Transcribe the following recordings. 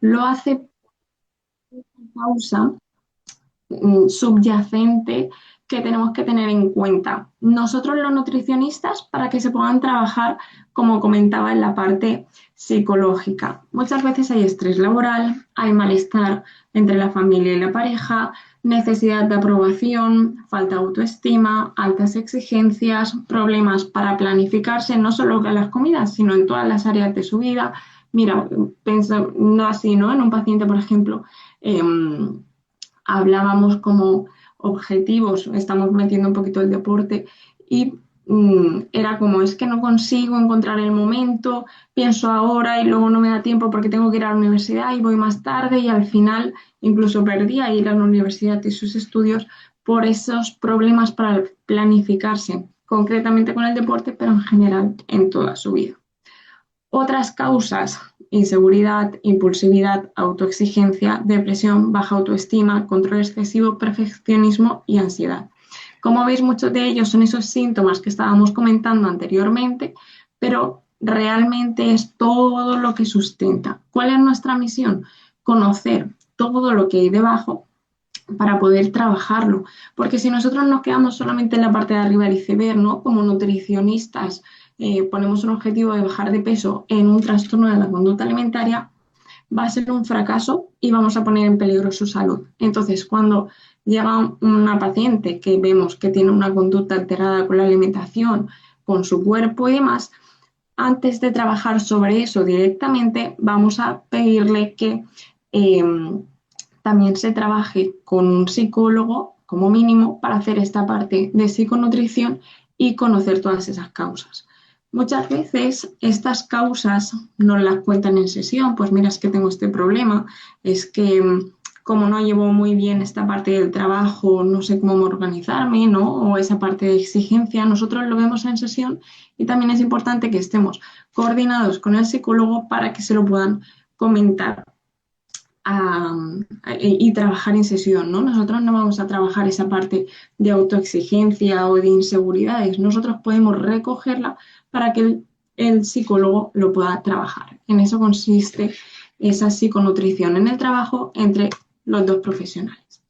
lo hace por causa subyacente que tenemos que tener en cuenta. Nosotros los nutricionistas, para que se puedan trabajar, como comentaba, en la parte psicológica. Muchas veces hay estrés laboral, hay malestar entre la familia y la pareja, necesidad de aprobación, falta de autoestima, altas exigencias, problemas para planificarse, no solo con las comidas, sino en todas las áreas de su vida. Mira, pensando así, ¿no? En un paciente, por ejemplo, eh, hablábamos como objetivos, estamos metiendo un poquito el deporte y era como, es que no consigo encontrar el momento, pienso ahora y luego no me da tiempo porque tengo que ir a la universidad y voy más tarde y al final incluso perdí a ir a la universidad y sus estudios por esos problemas para planificarse, concretamente con el deporte, pero en general en toda su vida. Otras causas: inseguridad, impulsividad, autoexigencia, depresión, baja autoestima, control excesivo, perfeccionismo y ansiedad. Como veis, muchos de ellos son esos síntomas que estábamos comentando anteriormente, pero realmente es todo lo que sustenta. ¿Cuál es nuestra misión? Conocer todo lo que hay debajo para poder trabajarlo. Porque si nosotros nos quedamos solamente en la parte de arriba del iceberg, ¿no? Como nutricionistas, ponemos un objetivo de bajar de peso en un trastorno de la conducta alimentaria, va a ser un fracaso y vamos a poner en peligro su salud. Entonces, cuando llega una paciente que vemos que tiene una conducta alterada con la alimentación, con su cuerpo y demás, antes de trabajar sobre eso directamente, vamos a pedirle que también se trabaje con un psicólogo como mínimo para hacer esta parte de psiconutrición y conocer todas esas causas. Muchas veces estas causas nos las cuentan en sesión, pues mira, es que tengo este problema, es que como no llevo muy bien esta parte del trabajo, no sé cómo organizarme, ¿no? O esa parte de exigencia, nosotros lo vemos en sesión y también es importante que estemos coordinados con el psicólogo para que se lo puedan comentar a, y trabajar en sesión, ¿no? Nosotros no vamos a trabajar esa parte de autoexigencia o de inseguridades, nosotros podemos recogerla para que el psicólogo lo pueda trabajar. En eso consiste esa psiconutrición en el trabajo entre los dos profesionales.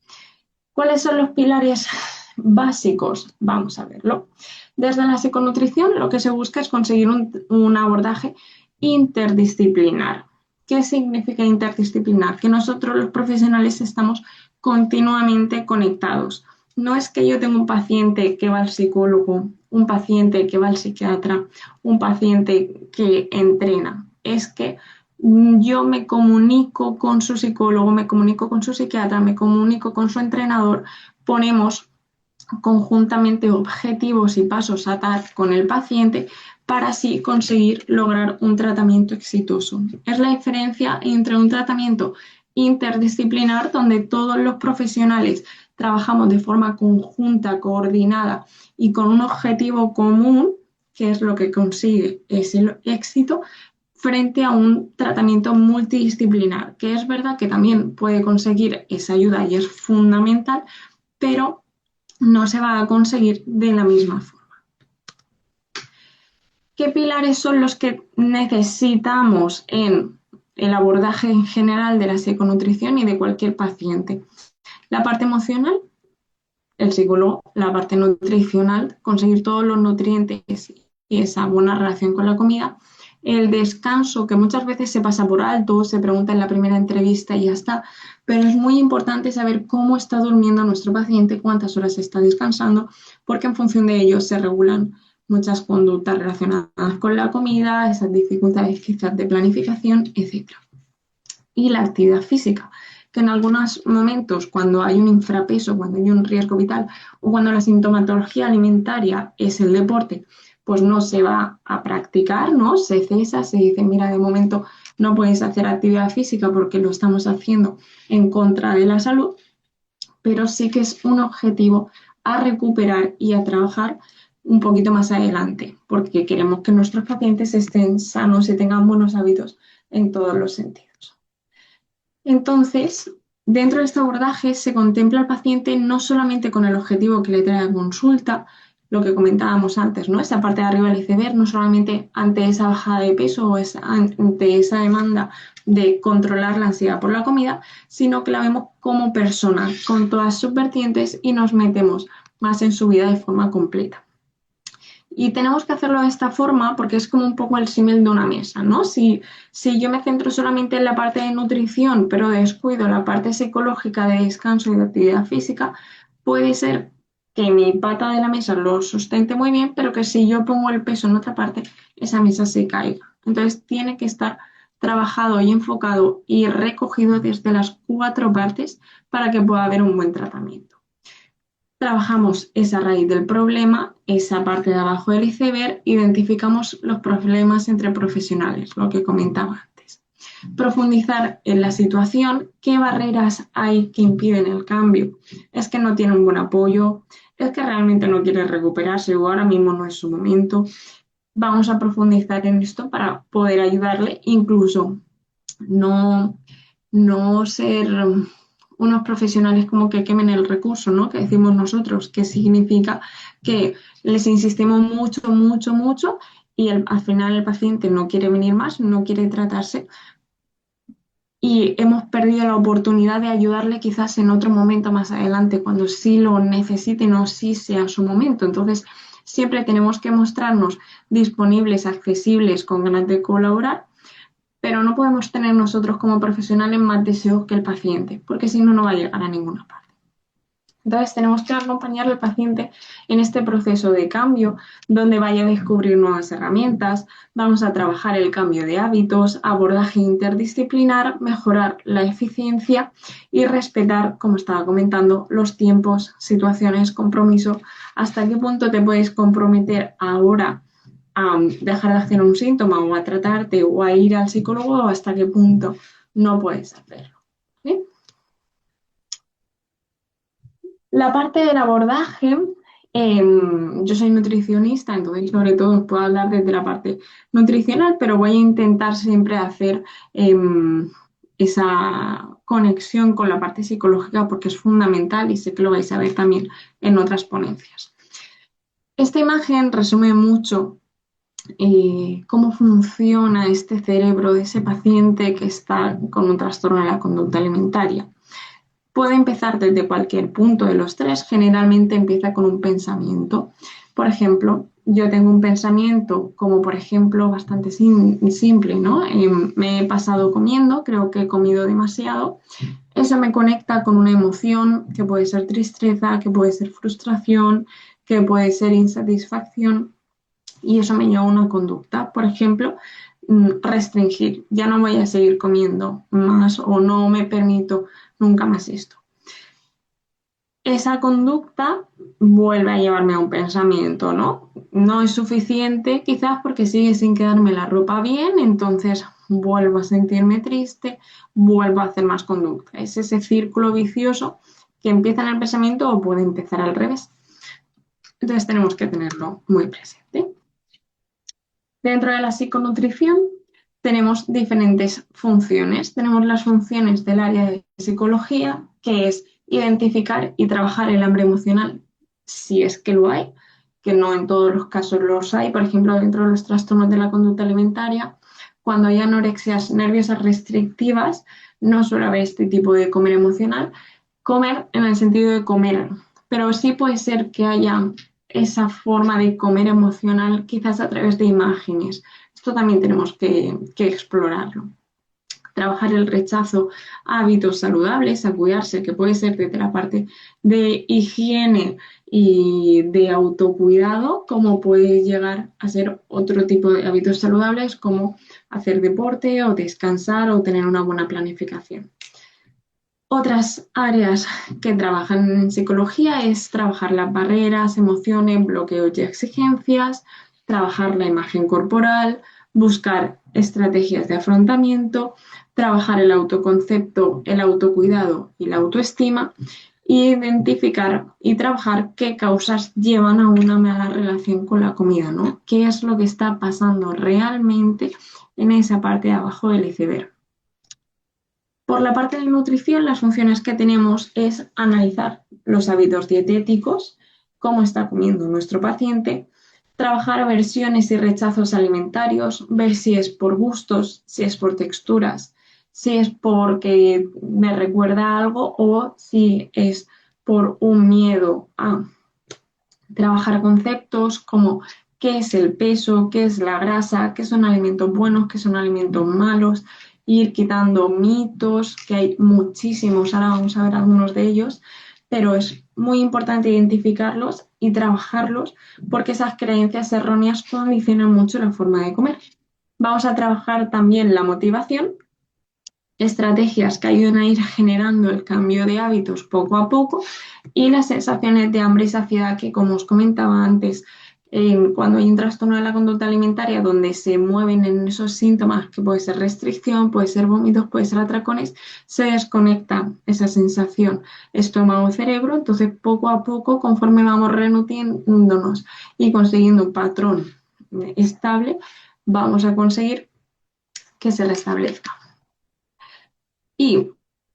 ¿Cuáles son los pilares básicos? Vamos a verlo. Desde la psiconutrición lo que se busca es conseguir un abordaje interdisciplinar. ¿Qué significa interdisciplinar? Que nosotros los profesionales estamos continuamente conectados. No es que yo tenga un paciente que va al psicólogo, un paciente que va al psiquiatra, un paciente que entrena. Es que yo me comunico con su psicólogo, me comunico con su psiquiatra, me comunico con su entrenador, ponemos conjuntamente objetivos y pasos a dar con el paciente para así conseguir lograr un tratamiento exitoso. Es la diferencia entre un tratamiento interdisciplinar, donde todos los profesionales trabajamos de forma conjunta, coordinada y con un objetivo común, que es lo que consigue ese éxito, frente a un tratamiento multidisciplinar, que es verdad que también puede conseguir esa ayuda y es fundamental, pero no se va a conseguir de la misma forma. ¿Qué pilares son los que necesitamos en el abordaje en general de la psiconutrición y de cualquier paciente? La parte emocional, el psicólogo; la parte nutricional, conseguir todos los nutrientes y esa buena relación con la comida; el descanso, que muchas veces se pasa por alto, se pregunta en la primera entrevista y ya está, pero es muy importante saber cómo está durmiendo nuestro paciente, cuántas horas está descansando, porque en función de ello se regulan muchas conductas relacionadas con la comida, esas dificultades quizás de planificación, etc. Y la actividad física, que en algunos momentos, cuando hay un infrapeso, cuando hay un riesgo vital o cuando la sintomatología alimentaria es el deporte, pues no se va a practicar, ¿no? Se cesa, se dice, mira, de momento no puedes hacer actividad física porque lo estamos haciendo en contra de la salud, pero sí que es un objetivo a recuperar y a trabajar un poquito más adelante, porque queremos que nuestros pacientes estén sanos y tengan buenos hábitos en todos los sentidos. Entonces, dentro de este abordaje se contempla al paciente no solamente con el objetivo que le trae a consulta, lo que comentábamos antes, ¿no? Esa parte de arriba del iceberg, no solamente ante esa bajada de peso o ante esa demanda de controlar la ansiedad por la comida, sino que la vemos como persona, con todas sus vertientes y nos metemos más en su vida de forma completa. Y tenemos que hacerlo de esta forma porque es como un poco el símil de una mesa, ¿no? Si yo me centro solamente en la parte de nutrición, pero descuido la parte psicológica de descanso y de actividad física, puede ser que mi pata de la mesa lo sustente muy bien, pero que si yo pongo el peso en otra parte, esa mesa se caiga. Entonces tiene que estar trabajado y enfocado y recogido desde las cuatro partes para que pueda haber un buen tratamiento. Trabajamos esa raíz del problema, esa parte de abajo del iceberg, identificamos los problemas entre profesionales, lo que comentaba antes. Profundizar en la situación, qué barreras hay que impiden el cambio. Es que no tiene un buen apoyo, es que realmente no quiere recuperarse o ahora mismo no es su momento. Vamos a profundizar en esto para poder ayudarle, incluso no, no ser unos profesionales como que quemen el recurso, ¿no? Que decimos nosotros, que significa que les insistimos mucho, mucho, mucho y al final el paciente no quiere venir más, no quiere tratarse y hemos perdido la oportunidad de ayudarle quizás en otro momento más adelante, cuando sí lo necesite, no sí sea su momento. Entonces, siempre tenemos que mostrarnos disponibles, accesibles, con ganas de colaborar, pero no podemos tener nosotros como profesionales más deseos que el paciente, porque si no, no va a llegar a ninguna parte. Entonces tenemos que acompañar al paciente en este proceso de cambio, donde vaya a descubrir nuevas herramientas, vamos a trabajar el cambio de hábitos, abordaje interdisciplinar, mejorar la eficiencia y respetar, como estaba comentando, los tiempos, situaciones, compromiso, hasta qué punto te puedes comprometer ahora a dejar de hacer un síntoma o a tratarte o a ir al psicólogo o hasta qué punto no puedes hacerlo. ¿Sí? La parte del abordaje, yo soy nutricionista, entonces sobre todo os puedo hablar desde la parte nutricional, pero voy a intentar siempre hacer esa conexión con la parte psicológica porque es fundamental y sé que lo vais a ver también en otras ponencias. Esta imagen resume mucho cómo funciona este cerebro de ese paciente que está con un trastorno de la conducta alimentaria. Puede empezar desde cualquier punto de los tres, generalmente empieza con un pensamiento. Por ejemplo, yo tengo un pensamiento como por ejemplo bastante simple, ¿no? Me he pasado comiendo, creo que he comido demasiado. Eso me conecta con una emoción que puede ser tristeza, que puede ser frustración, que puede ser insatisfacción y eso me lleva a una conducta. Por ejemplo, restringir, ya no voy a seguir comiendo más o no me permito nunca más esto. Esa conducta vuelve a llevarme a un pensamiento, ¿no? No es suficiente, quizás porque sigue sin quedarme la ropa bien, entonces vuelvo a sentirme triste, vuelvo a hacer más conducta. Es ese círculo vicioso que empieza en el pensamiento o puede empezar al revés. Entonces tenemos que tenerlo muy presente. Dentro de la psiconutrición tenemos diferentes funciones. Tenemos las funciones del área de psicología, que es identificar y trabajar el hambre emocional, si es que lo hay, que no en todos los casos los hay. Por ejemplo, dentro de los trastornos de la conducta alimentaria, cuando hay anorexias nerviosas restrictivas, no suele haber este tipo de comer emocional. Comer en el sentido de comer, pero sí puede ser que haya esa forma de comer emocional quizás a través de imágenes. Esto también tenemos que explorarlo. Trabajar el rechazo a hábitos saludables, a cuidarse, que puede ser desde la parte de higiene y de autocuidado, como puede llegar a ser otro tipo de hábitos saludables como hacer deporte o descansar o tener una buena planificación. Otras áreas que trabajan en psicología es trabajar las barreras, emociones, bloqueos y exigencias, trabajar la imagen corporal, buscar estrategias de afrontamiento, trabajar el autoconcepto, el autocuidado y la autoestima, e identificar y trabajar qué causas llevan a una mala relación con la comida, ¿no? ¿Qué es lo que está pasando realmente en esa parte de abajo del iceberg? Por la parte de nutrición, las funciones que tenemos es analizar los hábitos dietéticos, cómo está comiendo nuestro paciente, trabajar aversiones y rechazos alimentarios, ver si es por gustos, si es por texturas, si es porque me recuerda algo o si es por un miedo a trabajar conceptos como qué es el peso, qué es la grasa, qué son alimentos buenos, qué son alimentos malos, ir quitando mitos, que hay muchísimos, ahora vamos a ver algunos de ellos, pero es muy importante identificarlos y trabajarlos porque esas creencias erróneas condicionan mucho la forma de comer. Vamos a trabajar también la motivación, estrategias que ayuden a ir generando el cambio de hábitos poco a poco y las sensaciones de hambre y saciedad que, como os comentaba antes, cuando hay un trastorno de la conducta alimentaria donde se mueven en esos síntomas, que puede ser restricción, puede ser vómitos, puede ser atracones, se desconecta esa sensación estómago-cerebro, entonces poco a poco, conforme vamos renutriéndonos y consiguiendo un patrón estable, vamos a conseguir que se restablezca. Y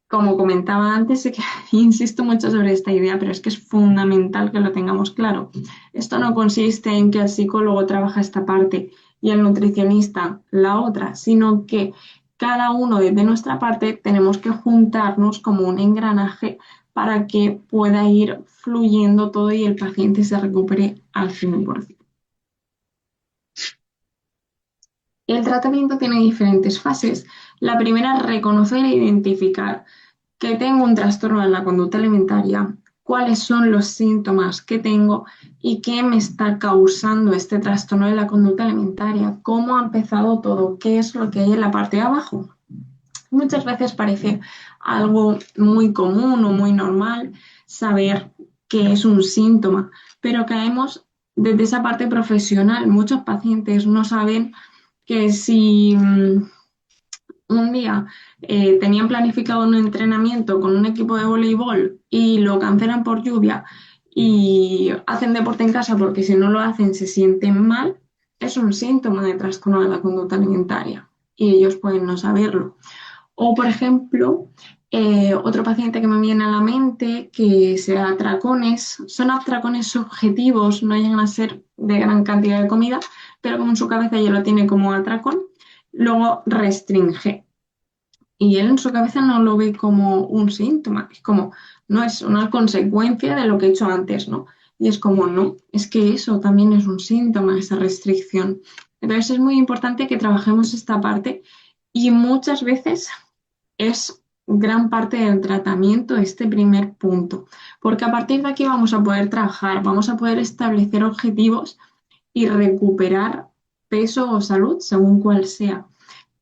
como comentaba antes, sé que insisto mucho sobre esta idea, pero es que es fundamental que lo tengamos claro. Esto no consiste en que el psicólogo trabaja esta parte y el nutricionista la otra, sino que cada uno desde nuestra parte tenemos que juntarnos como un engranaje para que pueda ir fluyendo todo y el paciente se recupere al 100%. El tratamiento tiene diferentes fases. La primera es reconocer e identificar que tengo un trastorno en la conducta alimentaria, cuáles son los síntomas que tengo y qué me está causando este trastorno de la conducta alimentaria, cómo ha empezado todo, qué es lo que hay en la parte de abajo. Muchas veces parece algo muy común o muy normal saber que es un síntoma, pero caemos desde esa parte profesional. Muchos pacientes no saben que si un día tenían planificado un entrenamiento con un equipo de voleibol y lo cancelan por lluvia y hacen deporte en casa porque si no lo hacen se sienten mal, es un síntoma de trastorno de la conducta alimentaria y ellos pueden no saberlo. O, por ejemplo, otro paciente que me viene a la mente que sea atracones, son atracones subjetivos, no llegan a ser de gran cantidad de comida, pero como en su cabeza ya lo tiene como atracón, luego restringe. Y él en su cabeza no lo ve como un síntoma, es como, no es una consecuencia de lo que he hecho antes, ¿no? Y es como, no, es que eso también es un síntoma, esa restricción. Entonces es muy importante que trabajemos esta parte y muchas veces es gran parte del tratamiento este primer punto, porque a partir de aquí vamos a poder trabajar, vamos a poder establecer objetivos y recuperar peso o salud según cual sea.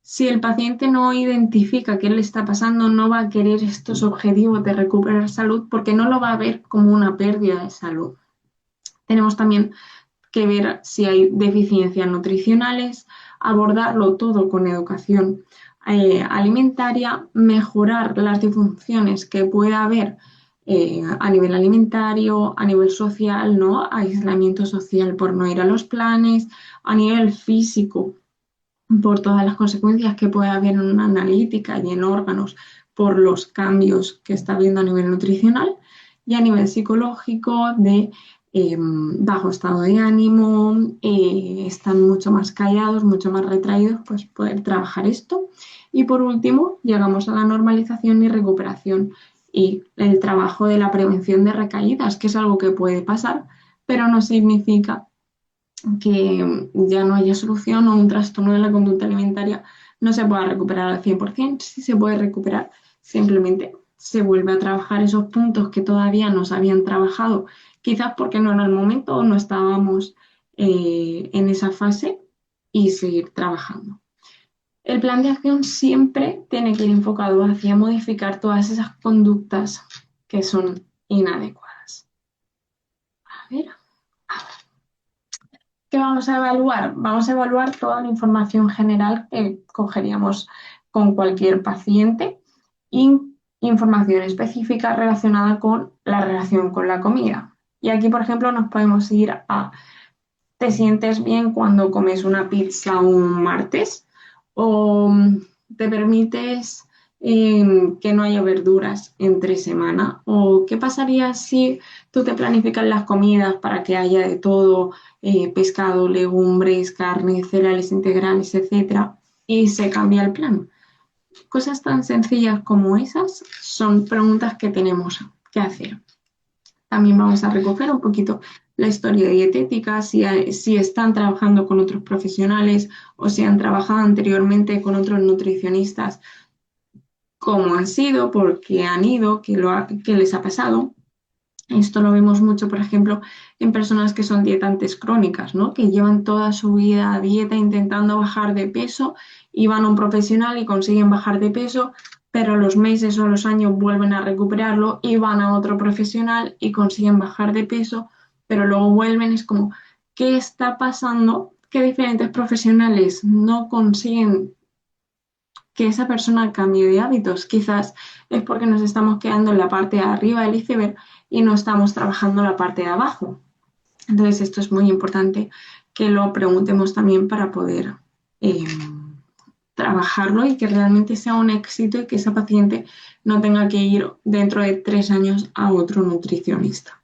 Si el paciente no identifica qué le está pasando, no va a querer estos objetivos de recuperar salud porque no lo va a ver como una pérdida de salud. Tenemos también que ver si hay deficiencias nutricionales, abordarlo todo con educación alimentaria, mejorar las disfunciones que pueda haber a nivel alimentario, a nivel social, ¿no? Aislamiento social por no ir a los planes, a nivel físico por todas las consecuencias que puede haber en una analítica y en órganos por los cambios que está habiendo a nivel nutricional y a nivel psicológico de bajo estado de ánimo, están mucho más callados, mucho más retraídos, pues poder trabajar esto. Y por último, llegamos a la normalización y recuperación y el trabajo de la prevención de recaídas, que es algo que puede pasar, pero no significa que ya no haya solución o un trastorno de la conducta alimentaria no se pueda recuperar al 100%, sí se puede recuperar, simplemente se vuelve a trabajar esos puntos que todavía no se habían trabajado, quizás porque no era el momento o no estábamos en esa fase y seguir trabajando. El plan de acción siempre tiene que ir enfocado hacia modificar todas esas conductas que son inadecuadas. A ver. ¿Qué vamos a evaluar? Vamos a evaluar toda la información general que cogeríamos con cualquier paciente y información específica relacionada con la relación con la comida. Y aquí, por ejemplo, nos podemos ir a ¿te sientes bien cuando comes una pizza un martes? ¿O te permites que no haya verduras entre semana? ¿O qué pasaría si tú te planificas las comidas para que haya de todo, pescado, legumbres, carne, cereales integrales, etcétera, y se cambia el plan? Cosas tan sencillas como esas son preguntas que tenemos que hacer. También vamos a recoger un poquito la historia dietética, si están trabajando con otros profesionales o si han trabajado anteriormente con otros nutricionistas, cómo han sido, por qué han ido, qué les ha pasado. Esto lo vemos mucho, por ejemplo, en personas que son dietantes crónicas, ¿no? Que llevan toda su vida a dieta intentando bajar de peso y van a un profesional y consiguen bajar de peso, pero a los meses o a los años vuelven a recuperarlo y van a otro profesional y consiguen bajar de peso, pero luego vuelven. Es como, ¿qué está pasando? ¿Qué diferentes profesionales no consiguen que esa persona cambie de hábitos? Quizás es porque nos estamos quedando en la parte de arriba del iceberg y no estamos trabajando la parte de abajo. Entonces, esto es muy importante que lo preguntemos también para poder eh, trabajarlo y que realmente sea un éxito y que esa paciente no tenga que ir dentro de 3 años a otro nutricionista.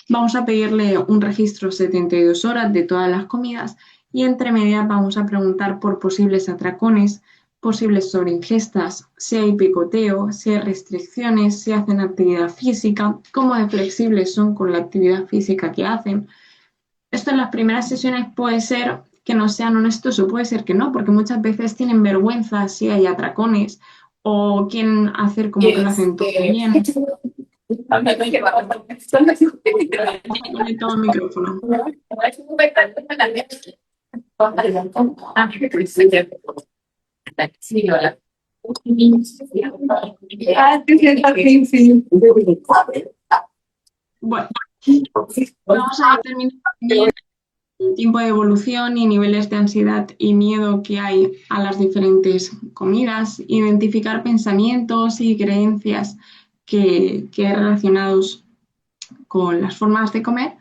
Vamos a pedirle un registro 72 horas de todas las comidas y entre medias vamos a preguntar por posibles atracones, posibles sobreingestas, si hay picoteo, si hay restricciones, si hacen actividad física, cómo de flexibles son con la actividad física que hacen. Esto en las primeras sesiones puede ser que no sean honestos o puede ser que no, porque muchas veces tienen vergüenza si hay atracones o quieren hacer como que lo hacen todo bien. Está conectado al micrófono. Sí, hola. Bueno, vamos a determinar también el tiempo de evolución y niveles de ansiedad y miedo que hay a las diferentes comidas, identificar pensamientos y creencias que hay relacionados con las formas de comer,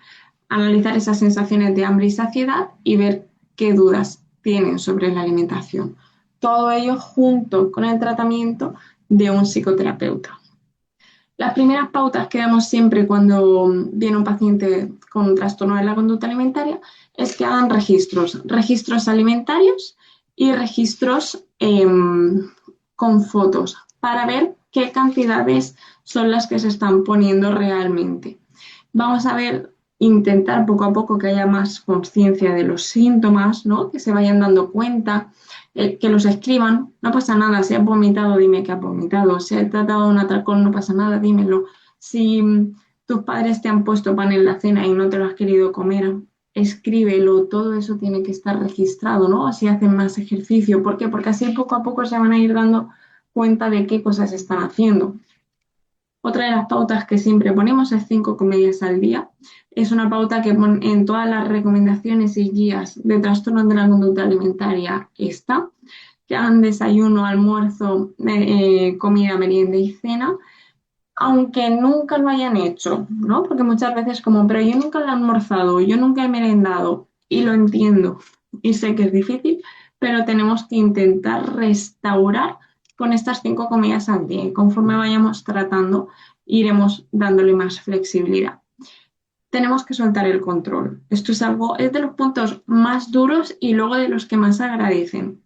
analizar esas sensaciones de hambre y saciedad y ver qué dudas tienen sobre la alimentación. Todo ello junto con el tratamiento de un psicoterapeuta. Las primeras pautas que damos siempre cuando viene un paciente con un trastorno de la conducta alimentaria es que hagan registros alimentarios y registros con fotos para ver qué cantidades son las que se están poniendo realmente. Vamos a ver, intentar poco a poco que haya más conciencia de los síntomas, ¿no? Que se vayan dando cuenta, que los escriban, no pasa nada, si has vomitado, dime que has vomitado, si has tratado un atracón, no pasa nada, dímelo. Si tus padres te han puesto pan en la cena y no te lo has querido comer, escríbelo, todo eso tiene que estar registrado, ¿no? Si hacen más ejercicio, ¿por qué? Porque así poco a poco se van a ir dando cuenta de qué cosas están haciendo. Otra de las pautas que siempre ponemos es 5 comidas al día. Es una pauta que en todas las recomendaciones y guías de trastornos de la conducta alimentaria está. Que hagan desayuno, almuerzo, comida, merienda y cena, aunque nunca lo hayan hecho, ¿no? Porque muchas veces como, pero yo nunca lo he almorzado, yo nunca he merendado, y lo entiendo, y sé que es difícil, pero tenemos que intentar restaurar con estas 5 comidas al día. Y conforme vayamos tratando, iremos dándole más flexibilidad. Tenemos que soltar el control. Esto es de los puntos más duros y luego de los que más agradecen.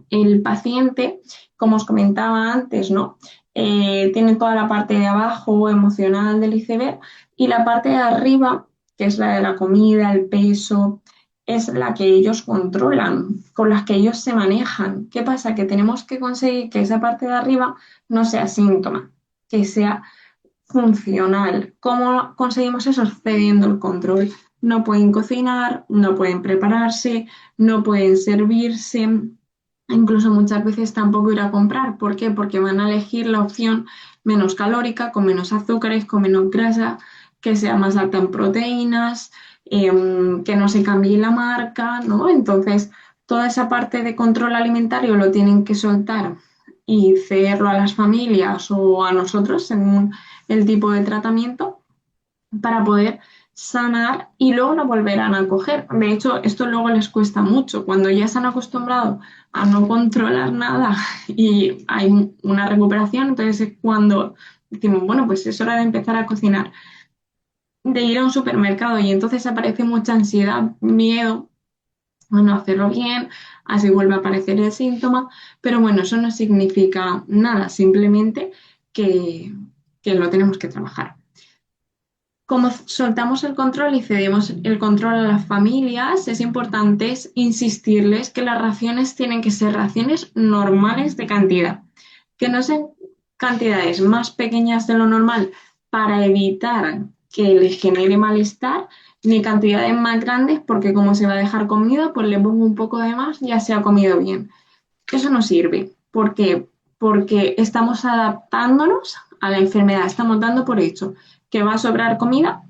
El paciente, como os comentaba antes, ¿no? Tiene toda la parte de abajo emocional del iceberg y la parte de arriba, que es la de la comida, el peso, es la que ellos controlan, con las que ellos se manejan. ¿Qué pasa? Que tenemos que conseguir que esa parte de arriba no sea síntoma, que sea funcional. ¿Cómo conseguimos eso? Cediendo el control. No pueden cocinar, no pueden prepararse, no pueden servirse, incluso muchas veces tampoco ir a comprar. ¿Por qué? Porque van a elegir la opción menos calórica, con menos azúcares, con menos grasa, que sea más alta en proteínas, que no se cambie la marca, ¿no? Entonces, toda esa parte de control alimentario lo tienen que soltar y cederlo a las familias o a nosotros según el tipo de tratamiento para poder sanar y luego no volverán a coger. De hecho, esto luego les cuesta mucho. Cuando ya se han acostumbrado a no controlar nada y hay una recuperación, entonces es cuando decimos, bueno, pues es hora de empezar a cocinar, de ir a un supermercado y entonces aparece mucha ansiedad, miedo no hacerlo bien, así vuelve a aparecer el síntoma, pero bueno, eso no significa nada, simplemente que, que lo tenemos que trabajar. Como soltamos el control y cedemos el control a las familias, es importante insistirles que las raciones tienen que ser raciones normales de cantidad, que no sean cantidades más pequeñas de lo normal para evitar que les genere malestar, ni cantidades más grandes porque como se va a dejar comida, pues le pongo un poco de más, ya se ha comido bien. Eso no sirve. ¿Por qué? Porque estamos adaptándonos a la enfermedad, estamos dando por hecho que va a sobrar comida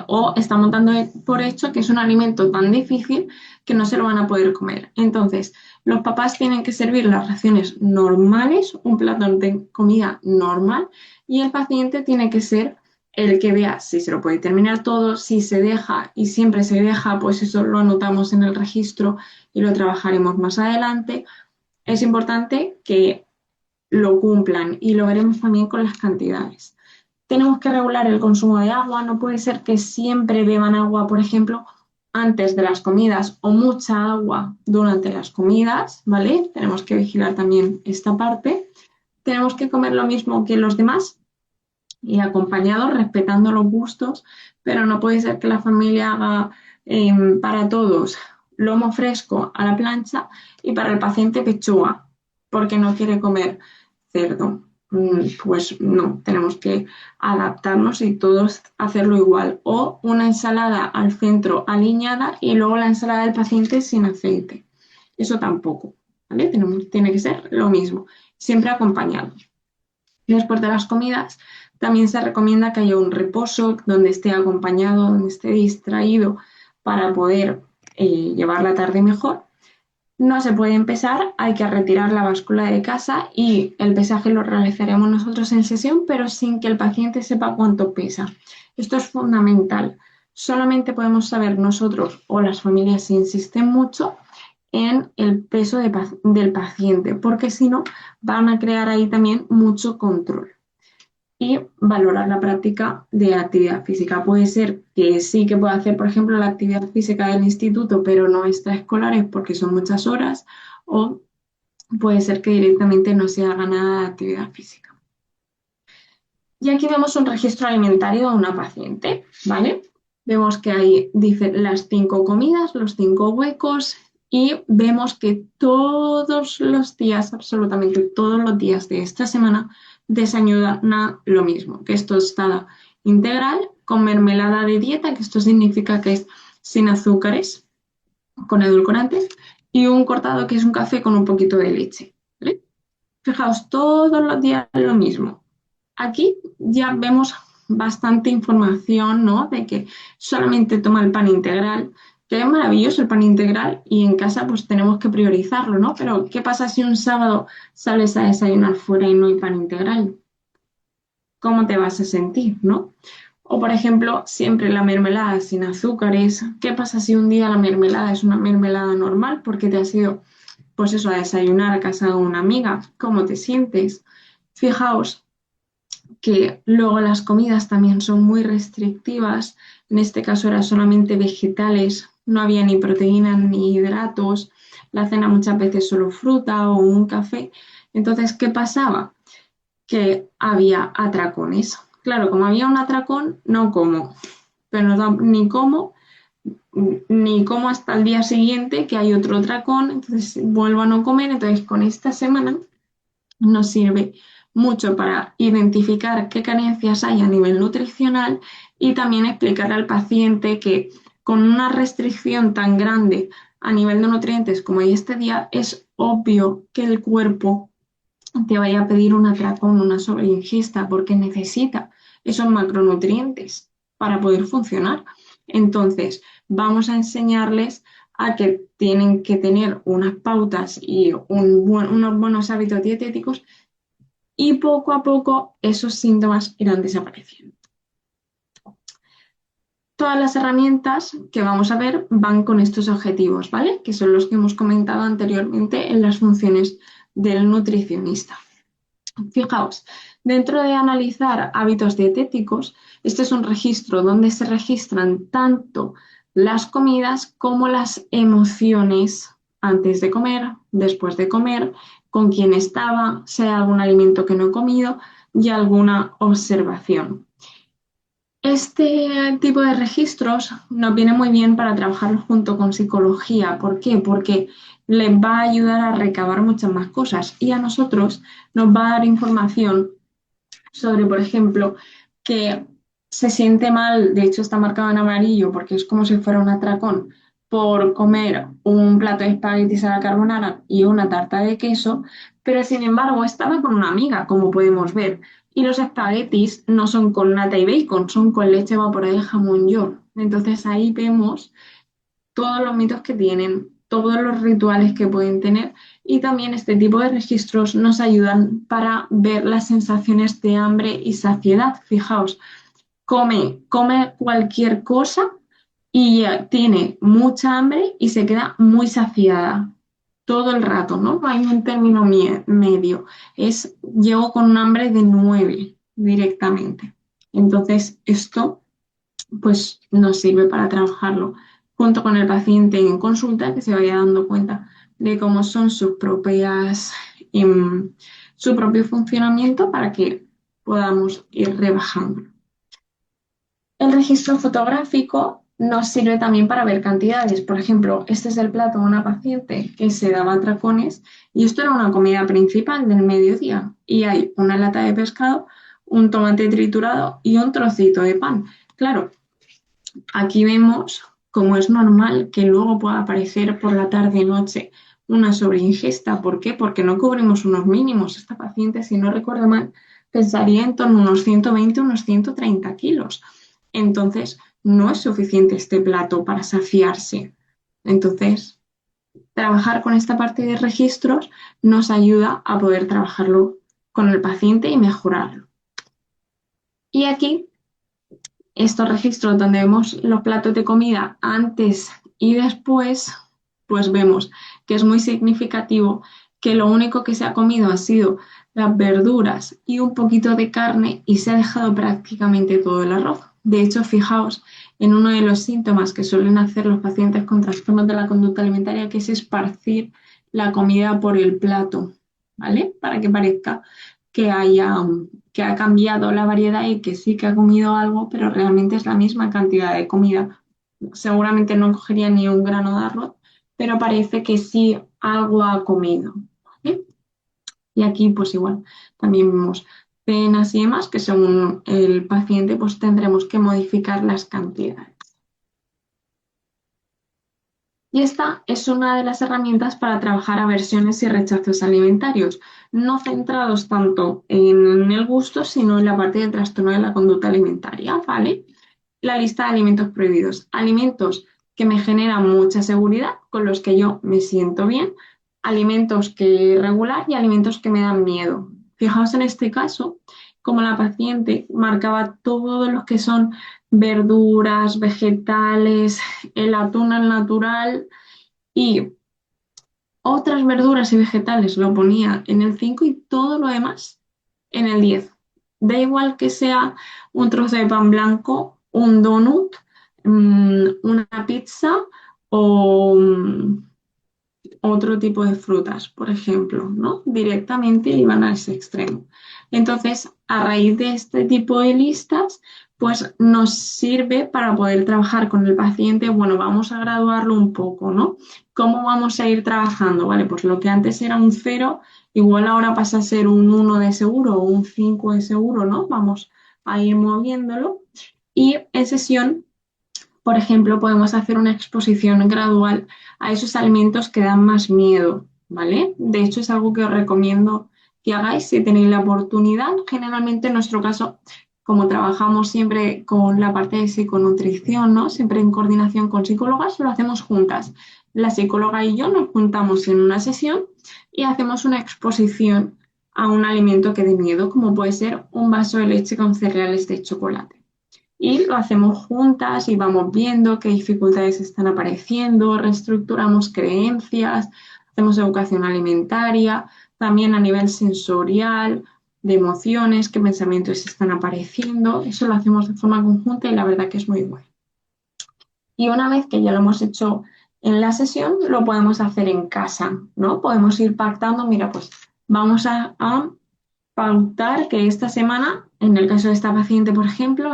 o estamos dando por hecho que es un alimento tan difícil que no se lo van a poder comer. Entonces, los papás tienen que servir las raciones normales, un plato de comida normal, y el paciente tiene que ser el que vea si se lo puede terminar todo, si se deja y siempre se deja, pues eso lo anotamos en el registro y lo trabajaremos más adelante. Es importante que lo cumplan y lo veremos también con las cantidades. Tenemos que regular el consumo de agua, no puede ser que siempre beban agua, por ejemplo, antes de las comidas o mucha agua durante las comidas, ¿vale? Tenemos que vigilar también esta parte. Tenemos que comer lo mismo que los demás y acompañados, respetando los gustos, pero no puede ser que la familia haga para todos lomo fresco a la plancha y para el paciente pechuga, porque no quiere comer cerdo. Pues no, tenemos que adaptarnos y todos hacerlo igual. O una ensalada al centro aliñada y luego la ensalada del paciente sin aceite. Eso tampoco, ¿vale? Tiene que ser lo mismo, siempre acompañado. Después de las comidas, también se recomienda que haya un reposo donde esté acompañado, donde esté distraído para poder llevar la tarde mejor. No se puede empezar, hay que retirar la báscula de casa y el pesaje lo realizaremos nosotros en sesión, pero sin que el paciente sepa cuánto pesa. Esto es fundamental. Solamente podemos saber nosotros o las familias si insisten mucho en el peso del paciente, porque si no van a crear ahí también mucho control. Y valorar la práctica de actividad física. Puede ser que sí que pueda hacer, por ejemplo, la actividad física del instituto, pero no extraescolares porque son muchas horas, o puede ser que directamente no se haga nada de actividad física. Y aquí vemos un registro alimentario de una paciente, ¿vale? Vemos que ahí dice las 5 comidas, los 5 huecos, y vemos que todos los días, absolutamente todos los días de esta semana, desayuna lo mismo, que es tostada integral con mermelada de dieta, que esto significa que es sin azúcares, con edulcorantes, y un cortado que es un café con un poquito de leche, ¿vale? Fijaos, todos los días lo mismo. Aquí ya vemos bastante información, ¿no? De que solamente toma el pan integral, que es maravilloso el pan integral y en casa pues tenemos que priorizarlo, ¿no? Pero ¿qué pasa si un sábado sales a desayunar fuera y no hay pan integral? ¿Cómo te vas a sentir, no? O por ejemplo, siempre la mermelada sin azúcares. ¿Qué pasa si un día la mermelada es una mermelada normal porque te has ido, pues eso, a desayunar a casa de una amiga? ¿Cómo te sientes? Fijaos que luego las comidas también son muy restrictivas. En este caso era solamente vegetales, no había ni proteínas ni hidratos. La cena muchas veces solo fruta o un café. Entonces, ¿qué pasaba? Que había atracones. Claro, como había un atracón, no como, pero ni como hasta el día siguiente que hay otro atracón, entonces vuelvo a no comer. Entonces, con esta semana nos sirve mucho para identificar qué carencias hay a nivel nutricional y también explicar al paciente que con una restricción tan grande a nivel de nutrientes como hay este día, es obvio que el cuerpo te vaya a pedir un atracón, una sobreingesta, porque necesita esos macronutrientes para poder funcionar. Entonces, vamos a enseñarles a que tienen que tener unas pautas y unos buenos hábitos dietéticos y poco a poco esos síntomas irán desapareciendo. Todas las herramientas que vamos a ver van con estos objetivos, ¿vale? Que son los que hemos comentado anteriormente en las funciones del nutricionista. Fijaos, dentro de analizar hábitos dietéticos, este es un registro donde se registran tanto las comidas como las emociones antes de comer, después de comer, con quién estaba, si hay algún alimento que no he comido y alguna observación. Este tipo de registros nos viene muy bien para trabajarlos junto con psicología. ¿Por qué? Porque les va a ayudar a recabar muchas más cosas y a nosotros nos va a dar información sobre, por ejemplo, que se siente mal, de hecho está marcado en amarillo porque es como si fuera un atracón, por comer un plato de espaguetis a la carbonara y una tarta de queso, pero sin embargo estaba con una amiga, como podemos ver, y los espaguetis no son con nata y bacon, son con leche evaporada y jamón york. Entonces ahí vemos todos los mitos que tienen, todos los rituales que pueden tener y también este tipo de registros nos ayudan para ver las sensaciones de hambre y saciedad. Fijaos, come cualquier cosa y tiene mucha hambre y se queda muy saciada todo el rato, ¿no? No hay un término medio. Llego con un hambre de 9 directamente. Entonces, esto pues nos sirve para trabajarlo junto con el paciente en consulta, que se vaya dando cuenta de cómo son su propio funcionamiento para que podamos ir rebajando. El registro fotográfico nos sirve también para ver cantidades. Por ejemplo, este es el plato de una paciente que se daba atracones y esto era una comida principal del mediodía y hay una lata de pescado, un tomate triturado y un trocito de pan. Claro, aquí vemos cómo es normal que luego pueda aparecer por la tarde-noche una sobreingesta. ¿Por qué? Porque no cubrimos unos mínimos. Esta paciente, si no recuerdo mal, pesaría en torno a unos 120, unos 130 kilos. Entonces, no es suficiente este plato para saciarse. Entonces, trabajar con esta parte de registros nos ayuda a poder trabajarlo con el paciente y mejorarlo. Y aquí estos registros donde vemos los platos de comida antes y después, pues vemos que es muy significativo que lo único que se ha comido ha sido las verduras y un poquito de carne y se ha dejado prácticamente todo el arroz. De hecho, fijaos en uno de los síntomas que suelen hacer los pacientes con trastornos de la conducta alimentaria, que es esparcir la comida por el plato, ¿vale? Para que parezca que que ha cambiado la variedad y que sí que ha comido algo, pero realmente es la misma cantidad de comida. Seguramente no cogería ni un grano de arroz, pero parece que sí algo ha comido, ¿vale? Y aquí pues igual también vemos penas y demás que según el paciente pues tendremos que modificar las cantidades. Y esta es una de las herramientas para trabajar aversiones y rechazos alimentarios, no centrados tanto en el gusto, sino en la parte del trastorno de la conducta alimentaria, ¿vale? La lista de alimentos prohibidos. Alimentos que me generan mucha seguridad, con los que yo me siento bien, alimentos que regular y alimentos que me dan miedo. Fijaos en este caso, como la paciente marcaba todos los que son verduras, vegetales, el atún al natural y otras verduras y vegetales lo ponía en el 5 y todo lo demás en el 10. Da igual que sea un trozo de pan blanco, un donut, una pizza o otro tipo de frutas, por ejemplo, ¿no? Directamente iban a ese extremo. Entonces, a raíz de este tipo de listas, pues nos sirve para poder trabajar con el paciente. Bueno, vamos a graduarlo un poco, ¿no? ¿Cómo vamos a ir trabajando? Vale, pues lo que antes era un 0, igual ahora pasa a ser un 1 de seguro o un 5 de seguro, ¿no? Vamos a ir moviéndolo. Y en sesión, por ejemplo, podemos hacer una exposición gradual a esos alimentos que dan más miedo, ¿vale? De hecho, es algo que os recomiendo que hagáis si tenéis la oportunidad. Generalmente, en nuestro caso, como trabajamos siempre con la parte de psiconutrición, ¿no? Siempre en coordinación con psicólogas, lo hacemos juntas. La psicóloga y yo nos juntamos en una sesión y hacemos una exposición a un alimento que dé miedo, como puede ser un vaso de leche con cereales de chocolate. Y lo hacemos juntas y vamos viendo qué dificultades están apareciendo, reestructuramos creencias, hacemos educación alimentaria, también a nivel sensorial, de emociones, qué pensamientos están apareciendo. Eso lo hacemos de forma conjunta y la verdad que es muy bueno. Y una vez que ya lo hemos hecho en la sesión, lo podemos hacer en casa, ¿no? Podemos ir pactando, mira, pues vamos a pautar que esta semana, en el caso de esta paciente, por ejemplo,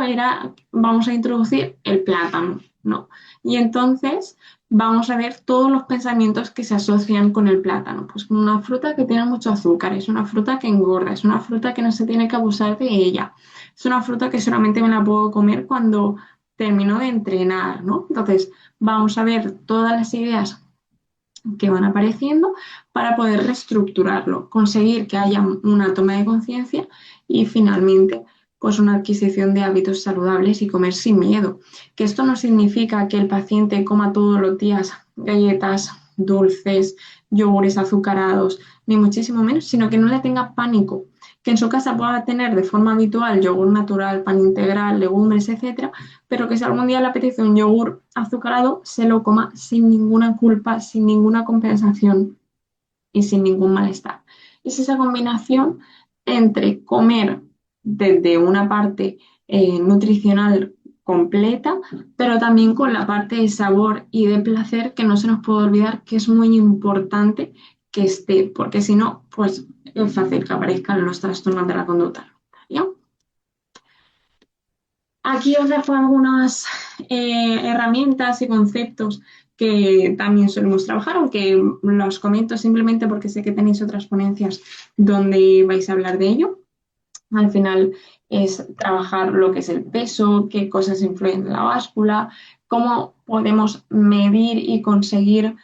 vamos a introducir el plátano, ¿no? Y entonces vamos a ver todos los pensamientos que se asocian con el plátano. Pues una fruta que tiene mucho azúcar, es una fruta que engorda, es una fruta que no se tiene que abusar de ella, es una fruta que solamente me la puedo comer cuando termino de entrenar, ¿no? Entonces vamos a ver todas las ideas que van apareciendo para poder reestructurarlo, conseguir que haya una toma de conciencia y finalmente pues una adquisición de hábitos saludables y comer sin miedo. Que esto no significa que el paciente coma todos los días galletas, dulces, yogures azucarados, ni muchísimo menos, sino que no le tenga pánico, que en su casa pueda tener de forma habitual yogur natural, pan integral, legumbres, etcétera, pero que si algún día le apetece un yogur azucarado, se lo coma sin ninguna culpa, sin ninguna compensación y sin ningún malestar. Es esa combinación entre comer desde una parte nutricional completa, pero también con la parte de sabor y de placer que no se nos puede olvidar que es muy importante que esté, porque si no, pues es fácil que aparezcan los trastornos de la conducta alimentaria. Aquí os dejo algunas herramientas y conceptos que también solemos trabajar, aunque los comento simplemente porque sé que tenéis otras ponencias donde vais a hablar de ello. Al final es trabajar lo que es el peso, qué cosas influyen en la báscula, cómo podemos medir y conseguir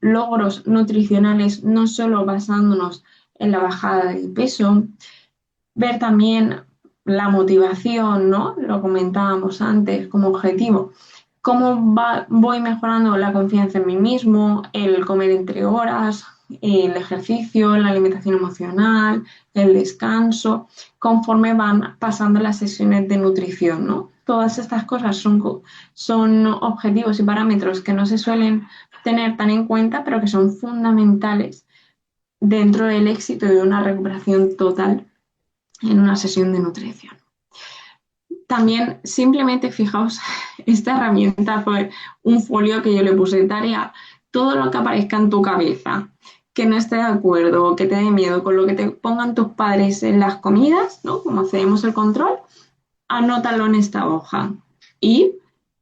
logros nutricionales, no solo basándonos en la bajada del peso, ver también la motivación, ¿no? Lo comentábamos antes como objetivo. Voy mejorando la confianza en mí mismo, el comer entre horas, el ejercicio, la alimentación emocional, el descanso, conforme van pasando las sesiones de nutrición, ¿no? Todas estas cosas son objetivos y parámetros que no se suelen tener tan en cuenta, pero que son fundamentales dentro del éxito de una recuperación total en una sesión de nutrición. También simplemente fijaos, esta herramienta fue un folio que yo le puse en tarea, todo lo que aparezca en tu cabeza, que no esté de acuerdo o que te dé miedo con lo que te pongan tus padres en las comidas, ¿no? Como hacemos el control, anótalo en esta hoja y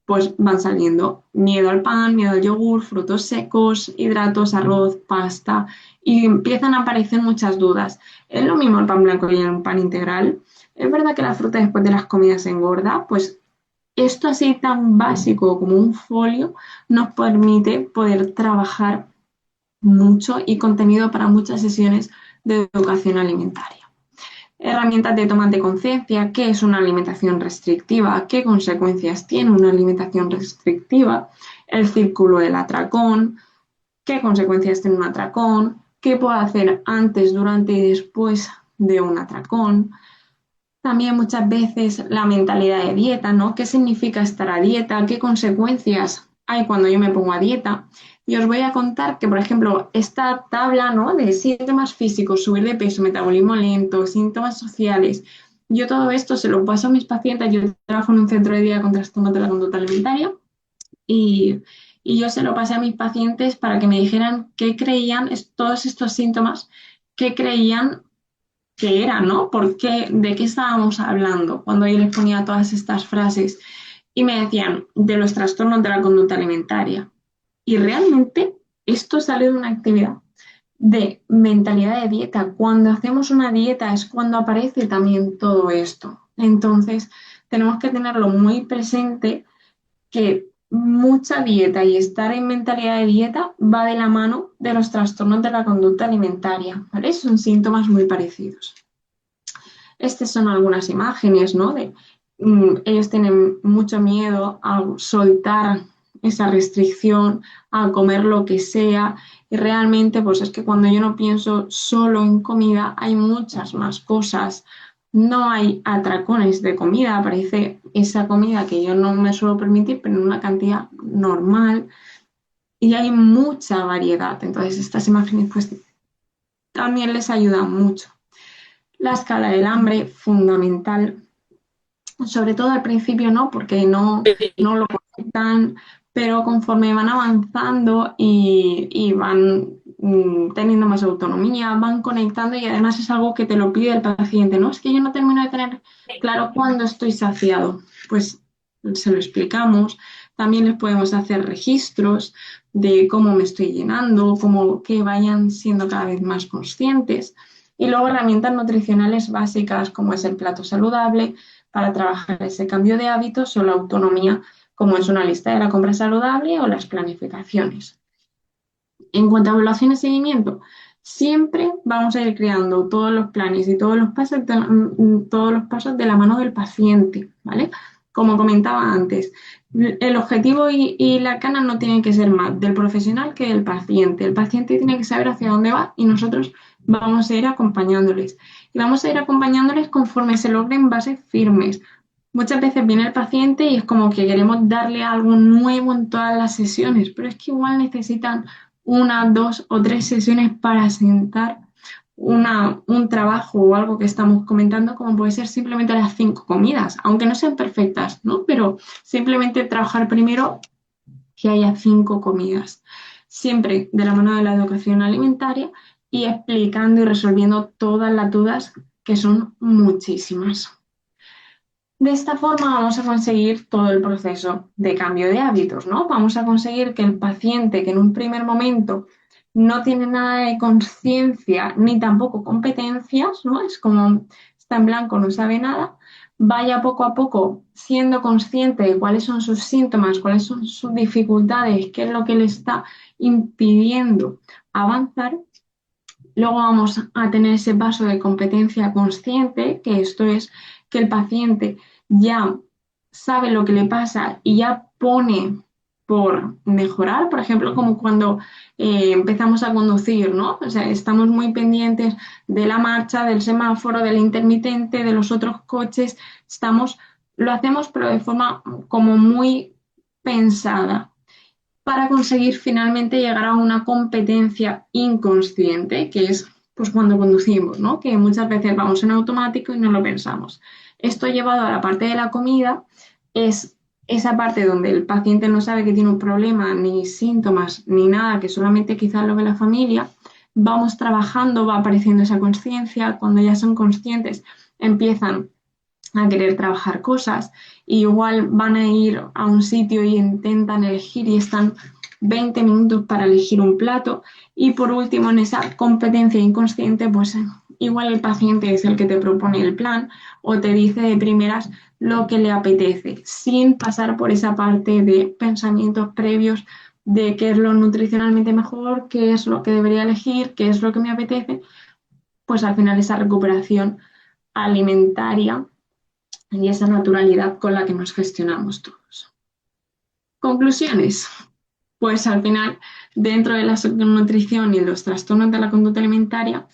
pues van saliendo miedo al pan, miedo al yogur, frutos secos, hidratos, arroz, pasta y empiezan a aparecer muchas dudas. ¿Es lo mismo el pan blanco y el pan integral? ¿Es verdad que la fruta después de las comidas engorda? Pues esto así tan básico como un folio nos permite poder trabajar mucho y contenido para muchas sesiones de educación alimentaria. Herramientas de toma de conciencia, qué es una alimentación restrictiva, qué consecuencias tiene una alimentación restrictiva, el círculo del atracón, qué consecuencias tiene un atracón, qué puedo hacer antes, durante y después de un atracón. También muchas veces la mentalidad de dieta, ¿no? ¿Qué significa estar a dieta? ¿Qué consecuencias hay cuando yo me pongo a dieta? Y os voy a contar que, por ejemplo, esta tabla, ¿no? De síntomas físicos, subir de peso, metabolismo lento, síntomas sociales, yo todo esto se lo paso a mis pacientes. Yo trabajo en un centro de día con trastornos de la conducta alimentaria y, y yo se lo pasé a mis pacientes para que me dijeran qué creían, todos estos síntomas, qué creían que era, ¿no? ¿De qué estábamos hablando cuando yo les ponía todas estas frases? Y me decían de los trastornos de la conducta alimentaria. Y realmente esto sale de una actividad de mentalidad de dieta. Cuando hacemos una dieta es cuando aparece también todo esto. Entonces, tenemos que tenerlo muy presente que mucha dieta y estar en mentalidad de dieta va de la mano de los trastornos de la conducta alimentaria, ¿vale? Son síntomas muy parecidos. Estas son algunas imágenes, ¿no? Ellos tienen mucho miedo a soltar esa restricción, a comer lo que sea. Y realmente, pues es que cuando yo no pienso solo en comida, hay muchas más cosas. No hay atracones de comida, aparece esa comida que yo no me suelo permitir, pero en una cantidad normal. Y hay mucha variedad. Entonces, estas imágenes, pues también les ayudan mucho. La escala del hambre, fundamental, sobre todo al principio no, porque no lo tan, pero conforme van avanzando y van teniendo más autonomía, van conectando y además es algo que te lo pide el paciente, ¿no? Es que yo no termino de tener claro cuándo estoy saciado. Pues se lo explicamos. También les podemos hacer registros de cómo me estoy llenando, cómo que vayan siendo cada vez más conscientes. Y luego herramientas nutricionales básicas como es el plato saludable para trabajar ese cambio de hábitos o la autonomía como es una lista de la compra saludable o las planificaciones. En cuanto a evaluación y seguimiento, siempre vamos a ir creando todos los planes y todos los pasos de la mano del paciente, ¿vale? Como comentaba antes, el objetivo y la cana no tienen que ser más del profesional que del paciente. El paciente tiene que saber hacia dónde va y nosotros vamos a ir acompañándoles. Y vamos a ir acompañándoles conforme se logren bases firmes. Muchas veces viene el paciente y es como que queremos darle algo nuevo en todas las sesiones, pero es que igual necesitan una, dos o tres sesiones para sentar un trabajo o algo que estamos comentando, como puede ser simplemente las 5 comidas, aunque no sean perfectas, ¿no? Pero simplemente trabajar primero que haya 5 comidas, siempre de la mano de la educación alimentaria y explicando y resolviendo todas las dudas, que son muchísimas. De esta forma vamos a conseguir todo el proceso de cambio de hábitos, ¿no? Vamos a conseguir que el paciente que en un primer momento no tiene nada de conciencia ni tampoco competencias, ¿no? Es como está en blanco, no sabe nada, vaya poco a poco siendo consciente de cuáles son sus síntomas, cuáles son sus dificultades, qué es lo que le está impidiendo avanzar. Luego vamos a tener ese paso de competencia consciente, que esto es que el paciente ya sabe lo que le pasa y ya pone por mejorar, por ejemplo, como cuando empezamos a conducir, ¿no? O sea, estamos muy pendientes de la marcha, del semáforo, del intermitente, de los otros coches, lo hacemos pero de forma como muy pensada para conseguir finalmente llegar a una competencia inconsciente, que es pues cuando conducimos, ¿no? Que muchas veces vamos en automático y no lo pensamos. Esto llevado a la parte de la comida es esa parte donde el paciente no sabe que tiene un problema, ni síntomas, ni nada, que solamente quizás lo ve la familia. Vamos trabajando, va apareciendo esa conciencia. Cuando ya son conscientes, empiezan a querer trabajar cosas, y igual van a ir a un sitio y intentan elegir y están 20 minutos para elegir un plato, y por último en esa competencia inconsciente pues igual el paciente es el que te propone el plan o te dice de primeras lo que le apetece sin pasar por esa parte de pensamientos previos de qué es lo nutricionalmente mejor, qué es lo que debería elegir, qué es lo que me apetece. Pues al final esa recuperación alimentaria y esa naturalidad con la que nos gestionamos todos. Conclusiones. Pues al final, dentro de la psiconutrición y los trastornos de la conducta alimentaria,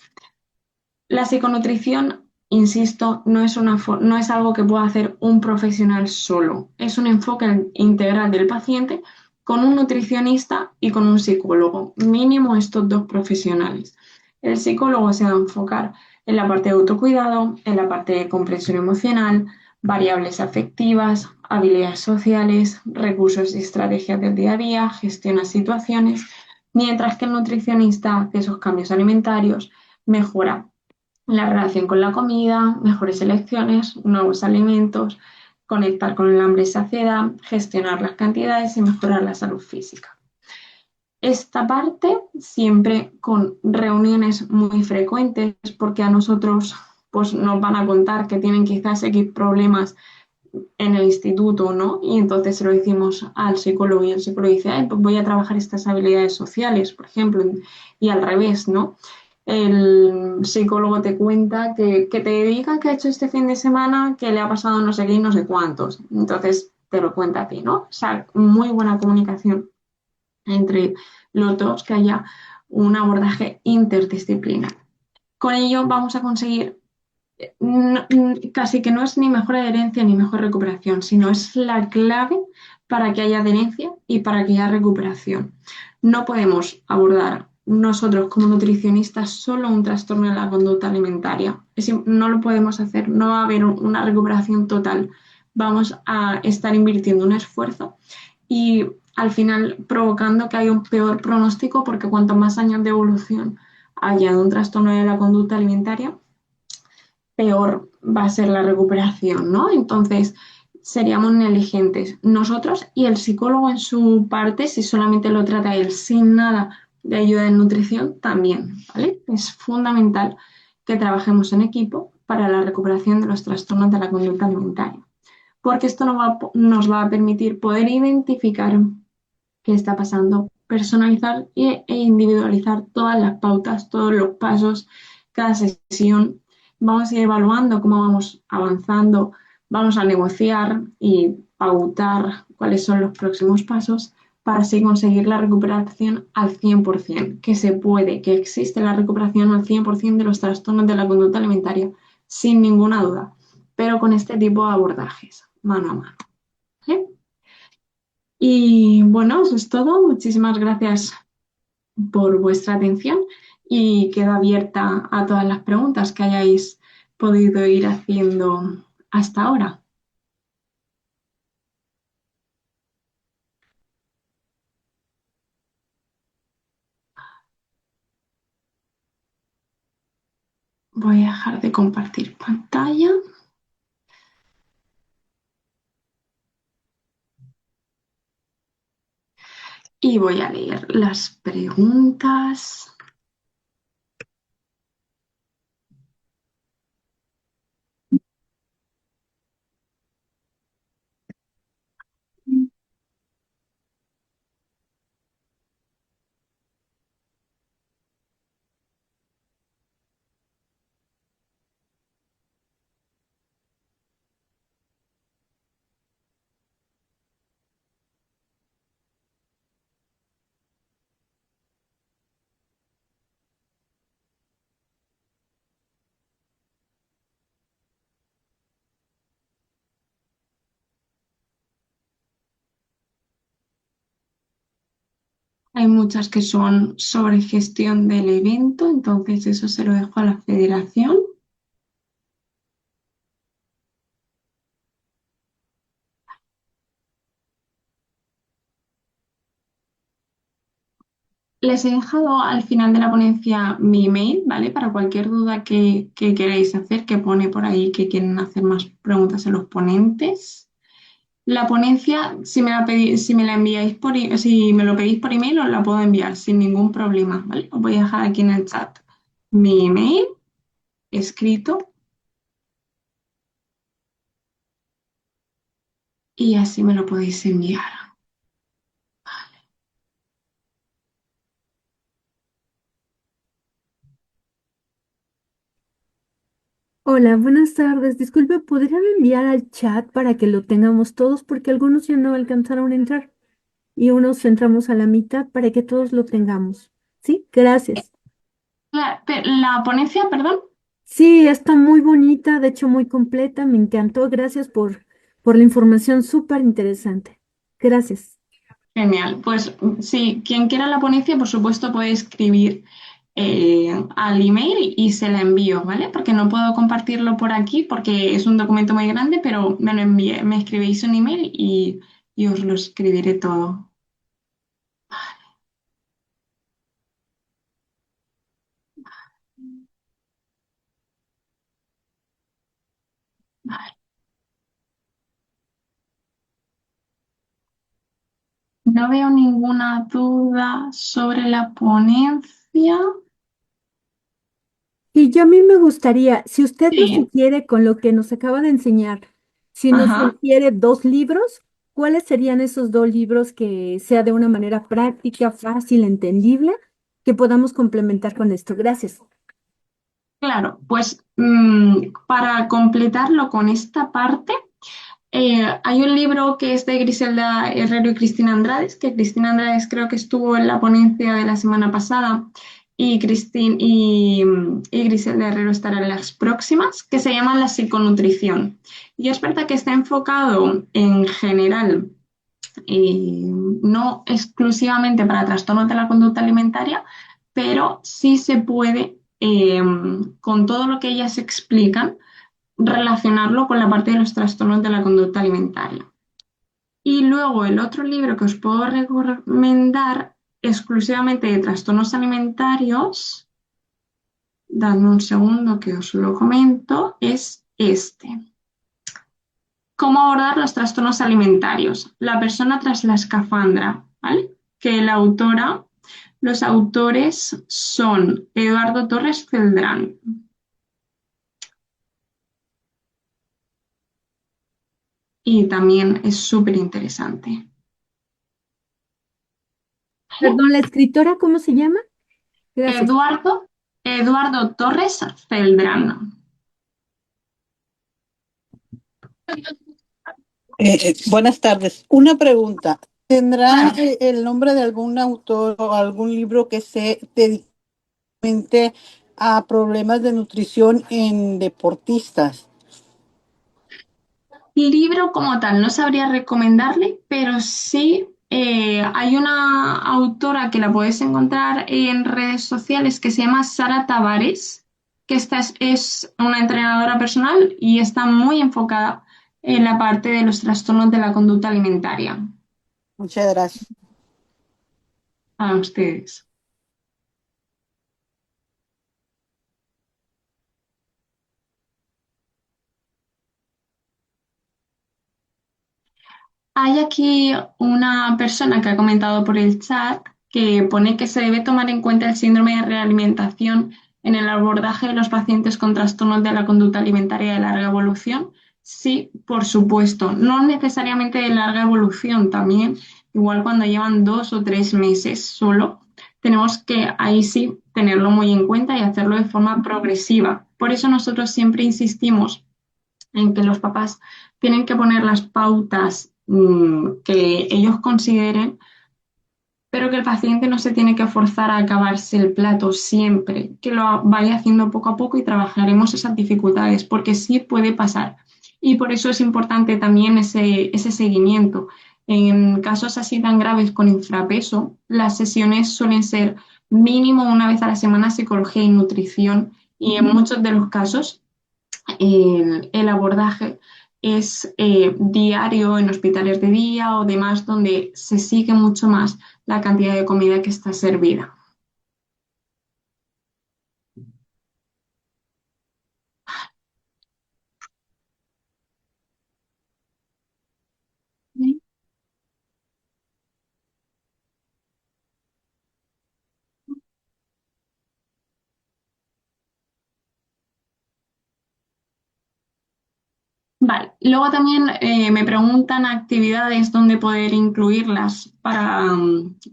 la psiconutrición, insisto, no es algo que pueda hacer un profesional solo. Es un enfoque integral del paciente con un nutricionista y con un psicólogo, mínimo estos dos profesionales. El psicólogo se va a enfocar en la parte de autocuidado, en la parte de comprensión emocional, variables afectivas, habilidades sociales, recursos y estrategias del día a día, gestiona situaciones, mientras que el nutricionista hace esos cambios alimentarios, mejora la relación con la comida, mejores elecciones, nuevos alimentos, conectar con el hambre y saciedad, gestionar las cantidades y mejorar la salud física. Esta parte siempre con reuniones muy frecuentes, porque a nosotros pues, nos van a contar que tienen quizás X problemas en el instituto, ¿no? Y entonces se lo decimos al psicólogo y el psicólogo dice, ay, pues voy a trabajar estas habilidades sociales, por ejemplo, y al revés, ¿no? El psicólogo te cuenta que te diga que ha hecho este fin de semana, que le ha pasado no sé qué y no sé cuántos. Entonces te lo cuenta a ti, ¿no? O sea, muy buena comunicación entre los dos, que haya un abordaje interdisciplinar. Con ello vamos a conseguir casi que no es ni mejor adherencia ni mejor recuperación, sino es la clave para que haya adherencia y para que haya recuperación. No podemos abordar nosotros como nutricionistas solo un trastorno de la conducta alimentaria. No lo podemos hacer, no va a haber una recuperación total. Vamos a estar invirtiendo un esfuerzo y al final provocando que haya un peor pronóstico porque cuanto más años de evolución haya de un trastorno de la conducta alimentaria, peor va a ser la recuperación, ¿no? Entonces, seríamos negligentes nosotros y el psicólogo en su parte, si solamente lo trata él sin nada de ayuda en nutrición, también, ¿vale? Es fundamental que trabajemos en equipo para la recuperación de los trastornos de la conducta alimentaria, porque esto nos va a permitir poder identificar qué está pasando, personalizar e individualizar todas las pautas, todos los pasos, cada sesión. Vamos a ir evaluando cómo vamos avanzando, vamos a negociar y pautar cuáles son los próximos pasos para así conseguir la recuperación al 100%, que se puede, que existe la recuperación al 100% de los trastornos de la conducta alimentaria, sin ninguna duda, pero con este tipo de abordajes, mano a mano. ¿Vale? Y bueno, eso es todo. Muchísimas gracias por vuestra atención y quedo abierta a todas las preguntas que hayáis podido ir haciendo hasta ahora. Voy a dejar de compartir pantalla y voy a leer las preguntas. Hay muchas que son sobre gestión del evento, entonces eso se lo dejo a la federación. Les he dejado al final de la ponencia mi email, ¿vale? Para cualquier duda que queráis hacer, que pone por ahí que quieren hacer más preguntas a los ponentes. La ponencia, si me la enviáis si me lo pedís por email, os la puedo enviar sin ningún problema, ¿vale? Os voy a dejar aquí en el chat mi email escrito y así me lo podéis enviar. Hola, buenas tardes. Disculpe, ¿podrían enviar al chat para que lo tengamos todos? Porque algunos ya no alcanzaron a entrar y unos entramos a la mitad para que todos lo tengamos. ¿Sí? Gracias. La ponencia, perdón. Sí, está muy bonita, de hecho muy completa. Me encantó. Gracias por la información súper interesante. Gracias. Genial. Pues sí, quien quiera la ponencia, por supuesto, puede escribir al email y se la envío, ¿vale? Porque no puedo compartirlo por aquí porque es un documento muy grande, pero me lo envié, me escribís un email y os lo escribiré todo. Vale. No veo ninguna duda sobre la ponencia. Y yo a mí me gustaría, si usted nos Sí. sugiere con lo que nos acaba de enseñar, si nos Ajá. sugiere dos libros, ¿cuáles serían esos dos libros que sea de una manera práctica, fácil, entendible, que podamos complementar con esto? Gracias. Claro, pues para completarlo con esta parte. Hay un libro que es de Griselda Herrero y Cristina Andrades, que Cristina Andrades creo que estuvo en la ponencia de la semana pasada y Griselda Herrero estará en las próximas, que se llama La psiconutrición. Y es verdad que está enfocado en general, no exclusivamente para trastornos de la conducta alimentaria, pero sí se puede, con todo lo que ellas explican, relacionarlo con la parte de los trastornos de la conducta alimentaria. Y luego el otro libro que os puedo recomendar exclusivamente de trastornos alimentarios, dame un segundo que os lo comento, es este. ¿Cómo abordar los trastornos alimentarios? La persona tras la escafandra, ¿vale? Que la autora, los autores son Eduardo Torres Celdrán. Y también es súper interesante. Perdón, ¿la escritora cómo se llama? Gracias. Eduardo Torres Celdrán. Buenas tardes. Una pregunta. ¿Tendrá Claro. el nombre de algún autor o algún libro que se dedique a problemas de nutrición en deportistas? Libro como tal no sabría recomendarle, pero sí hay una autora que la puedes encontrar en redes sociales que se llama Sara Tavares, que esta es una entrenadora personal y está muy enfocada en la parte de los trastornos de la conducta alimentaria. Muchas gracias. A ustedes. Hay aquí una persona que ha comentado por el chat que pone que se debe tomar en cuenta el síndrome de realimentación en el abordaje de los pacientes con trastornos de la conducta alimentaria de larga evolución. Sí, por supuesto. No necesariamente de larga evolución, también, igual cuando llevan 2 o 3 meses solo, tenemos que ahí sí tenerlo muy en cuenta y hacerlo de forma progresiva. Por eso nosotros siempre insistimos en que los papás tienen que poner las pautas que ellos consideren, pero que el paciente no se tiene que forzar a acabarse el plato siempre, que lo vaya haciendo poco a poco y trabajaremos esas dificultades, porque sí puede pasar. Y por eso es importante también ese seguimiento. En casos así tan graves con infrapeso, las sesiones suelen ser mínimo una vez a la semana psicología y nutrición, y en muchos de los casos el abordaje es diario en hospitales de día o demás, donde se sigue mucho más la cantidad de comida que está servida. Vale, luego también me preguntan actividades donde poder incluirlas para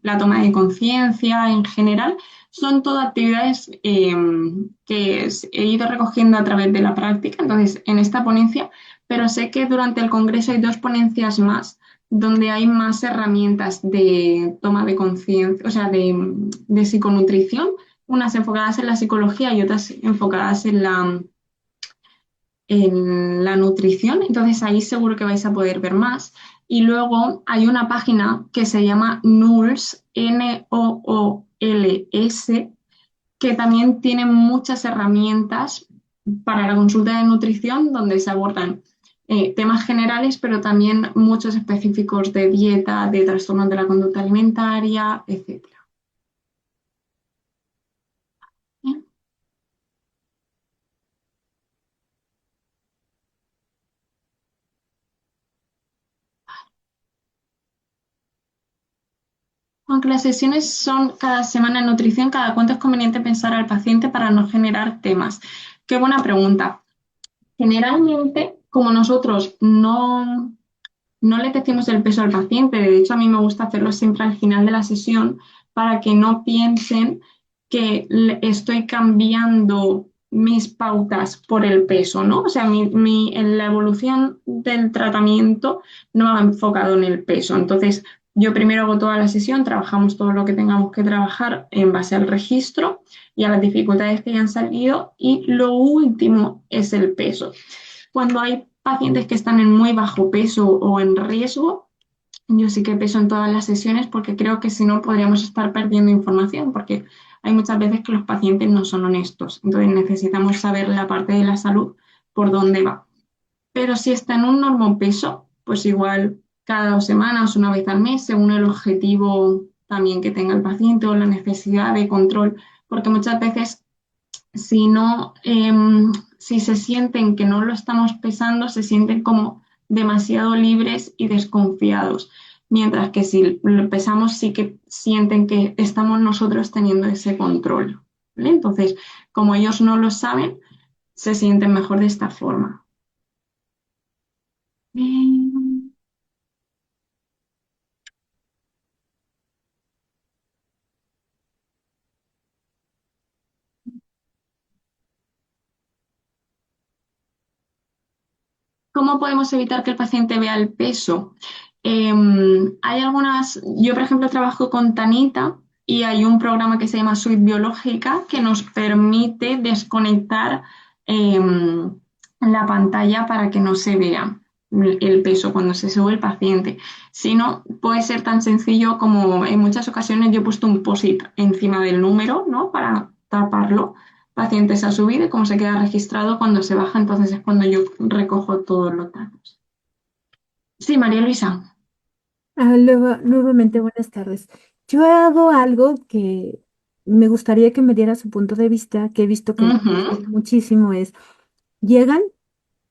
la toma de conciencia en general. Son todas actividades que he ido recogiendo a través de la práctica, entonces en esta ponencia, pero sé que durante el Congreso hay 2 ponencias más donde hay más herramientas de toma de conciencia, o sea, de psiconutrición, unas enfocadas en la psicología y otras enfocadas en la nutrición, entonces ahí seguro que vais a poder ver más. Y luego hay una página que se llama NOOLS, NOOLS, que también tiene muchas herramientas para la consulta de nutrición, donde se abordan temas generales, pero también muchos específicos de dieta, de trastornos de la conducta alimentaria, etcétera. Bien. Aunque las sesiones son cada semana en nutrición, ¿cada cuánto es conveniente pensar al paciente para no generar temas? Qué buena pregunta. Generalmente, como nosotros no le decimos el peso al paciente, de hecho a mí me gusta hacerlo siempre al final de la sesión para que no piensen que estoy cambiando mis pautas por el peso, ¿no? O sea, en la evolución del tratamiento no va enfocado en el peso. Entonces, yo primero hago toda la sesión, trabajamos todo lo que tengamos que trabajar en base al registro y a las dificultades que hayan salido y lo último es el peso. Cuando hay pacientes que están en muy bajo peso o en riesgo, yo sí que peso en todas las sesiones porque creo que si no podríamos estar perdiendo información porque hay muchas veces que los pacientes no son honestos. Entonces necesitamos saber la parte de la salud por dónde va. Pero si está en un normopeso, pues igual cada 2 semanas, una vez al mes, según el objetivo también que tenga el paciente o la necesidad de control, porque muchas veces si no, si se sienten que no lo estamos pesando, se sienten como demasiado libres y desconfiados. Mientras que si lo pesamos, sí que sienten que estamos nosotros teniendo ese control. ¿Vale? Entonces, como ellos no lo saben, se sienten mejor de esta forma. Bien. ¿Cómo podemos evitar que el paciente vea el peso? Hay algunas, yo por ejemplo trabajo con Tanita y hay un programa que se llama Suite Biológica que nos permite desconectar la pantalla para que no se vea el peso cuando se sube el paciente. Si no, puede ser tan sencillo como en muchas ocasiones yo he puesto un POSIT encima del número, ¿no? Para taparlo. Paciente se ha subido y como se queda registrado cuando se baja, entonces es cuando yo recojo todos los datos. Sí, María Luisa. Nuevamente, buenas tardes. Yo hago algo que me gustaría que me diera su punto de vista, que he visto que Ujú, funciona muchísimo, es, llegan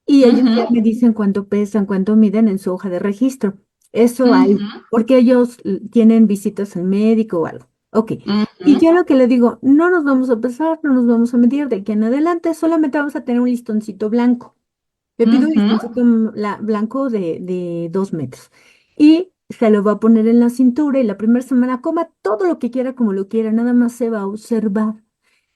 y ellos ya ujú, me dicen cuánto pesan, cuánto miden en su hoja de registro. Eso hay, ujú, porque ellos tienen visitas al médico o algo. Ok. Y ujú, yo lo que le digo, no nos vamos a pesar, no nos vamos a medir de aquí en adelante, solamente vamos a tener un listoncito blanco. Le pido un ujú, listoncito blanco de 2 metros. Y se lo va a poner en la cintura y la primera semana coma todo lo que quiera como lo quiera, nada más se va a observar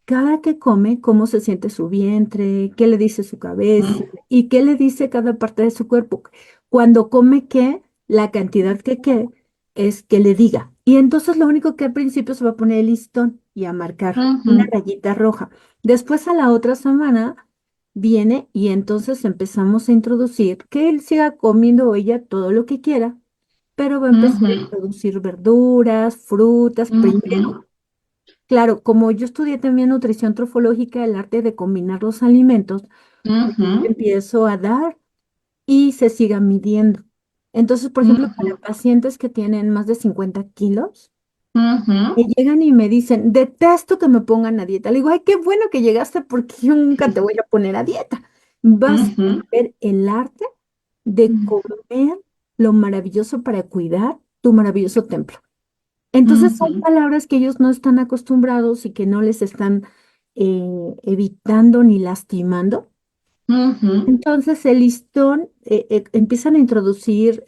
cada que come, cómo se siente su vientre, qué le dice su cabeza ujú, y qué le dice cada parte de su cuerpo. Cuando come qué, la cantidad que qué es que le diga. Y entonces lo único que al principio se va a poner el listón y a marcar una ujú, rayita roja. Después a la otra semana viene y entonces empezamos a introducir que él siga comiendo o ella todo lo que quiera, pero va a empezar a ujú, introducir verduras, frutas primero. ujú, Claro, como yo estudié también nutrición trofológica, el arte de combinar los alimentos, ujú, empiezo a dar y se siga midiendo. Entonces, por ejemplo, para ujú, pacientes que tienen más de 50 kilos, me ujú, llegan y me dicen, detesto que me pongan a dieta. Le digo, ay, qué bueno que llegaste porque yo nunca te voy a poner a dieta. Vas a ujú, ver el arte de comer lo maravilloso para cuidar tu maravilloso templo. Entonces son ujú, palabras que ellos no están acostumbrados y que no les están evitando ni lastimando. ujú, Entonces el listón empiezan a introducir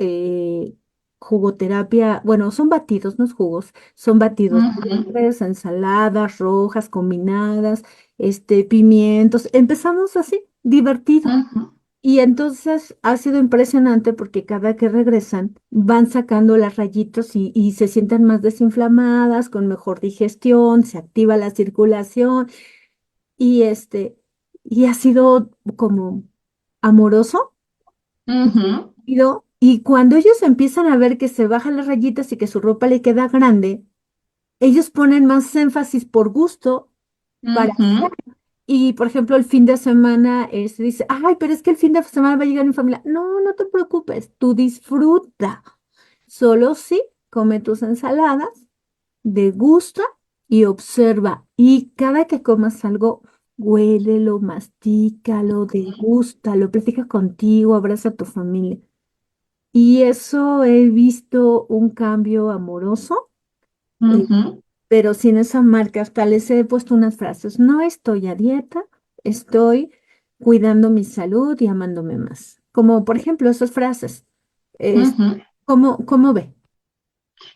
jugoterapia, bueno, son batidos, no es jugos, son batidos ujú, verdes, ensaladas rojas combinadas, pimientos. Empezamos así, divertido. ujú, Y entonces ha sido impresionante porque cada que regresan van sacando las rayitos y se sienten más desinflamadas, con mejor digestión, se activa la circulación y y ha sido como amoroso. ujú, Y cuando ellos empiezan a ver que se bajan las rayitas y que su ropa le queda grande, ellos ponen más énfasis por gusto para hacer. ujú, Y por ejemplo, el fin de semana se dice, ay, pero es que el fin de semana va a llegar mi familia. No, no te preocupes, tú disfruta. Solo sí, come tus ensaladas, degusta y observa. Y cada que comas algo, huélelo, mastícalo, degústalo, platica contigo, abraza a tu familia. Y eso he visto un cambio amoroso, eh, ujú. pero sin esa marca. Hasta les he puesto unas frases. No estoy a dieta, estoy cuidando mi salud y amándome más. Como por ejemplo esas frases. Es, Ujú. ¿cómo ve?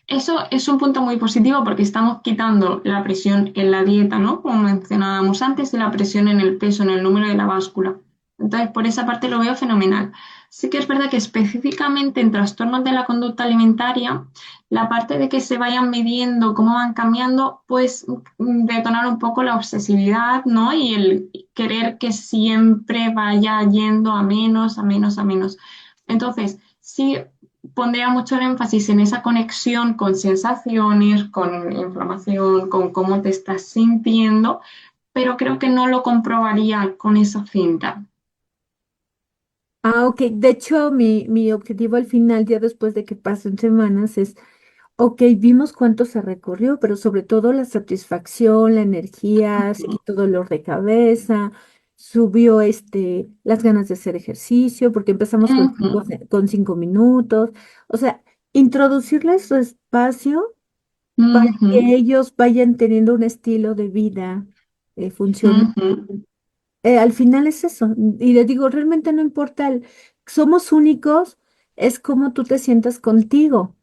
Eso es un punto muy positivo porque estamos quitando la presión en la dieta, ¿no? Como mencionábamos antes, de la presión en el peso, en el número de la báscula. Entonces, por esa parte lo veo fenomenal. Sí que es verdad que específicamente en trastornos de la conducta alimentaria, la parte de que se vayan midiendo cómo van cambiando, pues detonar un poco la obsesividad, ¿no? Y el querer que siempre vaya yendo a menos, a menos, a menos. Entonces, sí pondría mucho el énfasis en esa conexión con sensaciones, con información, con cómo te estás sintiendo, pero creo que no lo comprobaría con esa cinta. Ah, ok. De hecho, mi objetivo al final, ya después de que pasen semanas, es, ok, vimos cuánto se recorrió, pero sobre todo la satisfacción, la energía, se quitó dolor de cabeza, subió las ganas de hacer ejercicio, porque empezamos Ujú, con 5 minutos. O sea, introducirles su espacio para que ujú, ellos vayan teniendo un estilo de vida funcional. ujú, Al final es eso. Y les digo, realmente no importa, somos únicos, es como tú te sientas contigo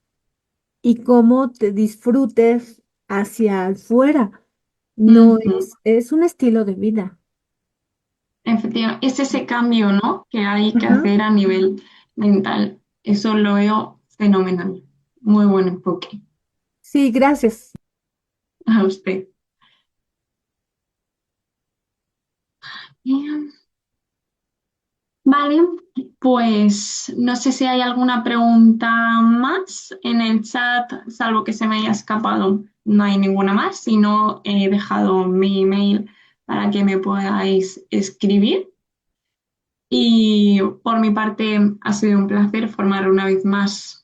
y cómo te disfrutes hacia afuera. No ujú. es un estilo de vida. Efectivamente, es ese cambio, ¿no? Que hay que Ajá. hacer a nivel mental. Eso lo veo fenomenal. Muy buen enfoque. Sí, gracias. A usted. Bien. Vale, pues no sé si hay alguna pregunta más en el chat, salvo que se me haya escapado. No hay ninguna más, si no he dejado mi email para que me podáis escribir. Y por mi parte ha sido un placer formar una vez más